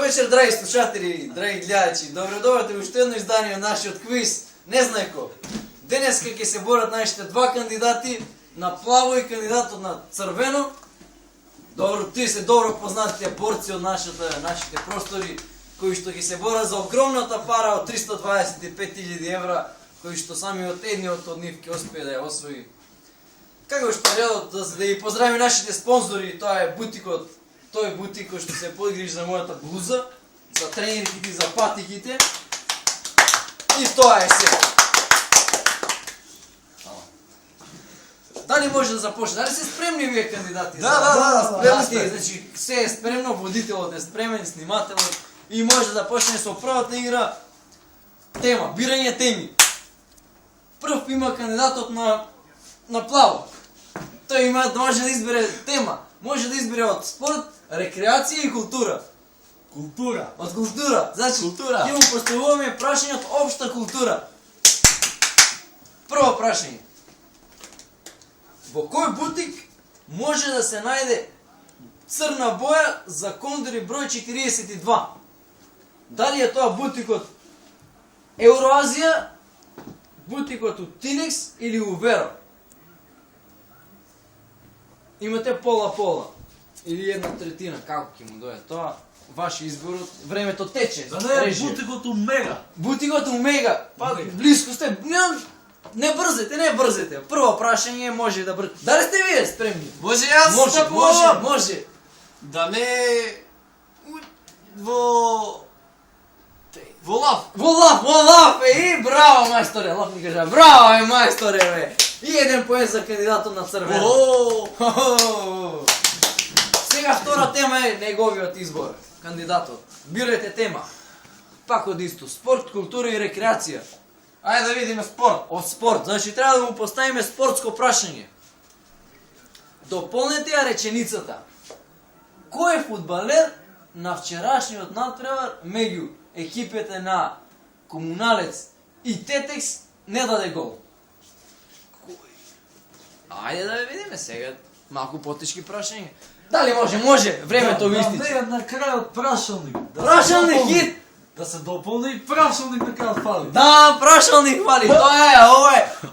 вечер, драги слушатели, драги гледачи. Добре дојдовте во уште едно издание на нашиот квиз Незнајко. Денеска ќе се борат нашите два кандидати, на плаво и кандидатот на црвено. Добро, тие се добро познатите борци од нашите простори, кои што ќе се борат за огромната пара од 325.000 евра, кои што самиот едниот од нив ќе успее да ја освои. Како што редот да ги поздравим нашите спонзори, тоа е бутикот. Тој е бутик кој што се подгрижи за мојата блуза, за тренерките, за патиките. И тоа е се. Дали може да започне? Дали се спремни вие кандидати? Да, спремни. Значи, се е спремно, водителот е спремен, снимателот и може да почне со првата игра. Тема, бирање теми. Прв има кандидатот на плаво. Тој може да избере тема. Може да избере од спорт, рекреација и култура. Култура. Од култура. Значи, ќе му поставуваме прашање од општа култура. Прво прашање. Во кој бутик може да се најде црна боја за кондори број 42? Дали е тоа бутикот Евроазија, бутикот у Тинекс или у Веро? Имате пола-пола. Или една третина, како ќе му дојде тоа? Ваш избор, времето тече. Да не е бутикот у Мега. Бутикот у Мега. Па, близко сте. Не брзете. Прво прашање може да брзате. Дали сте вие спремни? Може јас да пробам? Може. Да не во лав. Во лав, и браво мајсторе, лав ми кажа. Браво мајсторе, бе. И еден поен за кандидатот на црвено. Сега втора тема е неговиот избор, кандидатот. Бирајте тема. Пак од исто, спорт, култура и рекреација. Ајде да видиме спорт. Од спорт, значи треба да му поставиме спортско прашање. Дополнете ја реченицата. Кој е фудбалер на вчерашниот надпревар меѓу екипите на Комуналец и Тетекс не даде гол? Ајде да ја видиме сега. Малку потешки прашање. Дали може? Може. Времето ви истиче. Да, на крајот прашалник. Прашалник хит. Да се дополни и прашалник на крајот фали. Да, прашалник фали. Тоа е,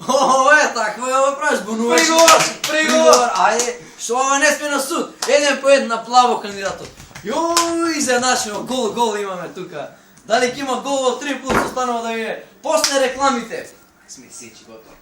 ово е такво е въпрос. Бунуваш. Приговор. Ајде, што ова не сме на суд. Еден по еден на плаво кандидатот. Јој, за нашиот гол имаме тука. Дали ќе има гол во 3 плюс останува да ви е. После рекламите. Сме сечи готово.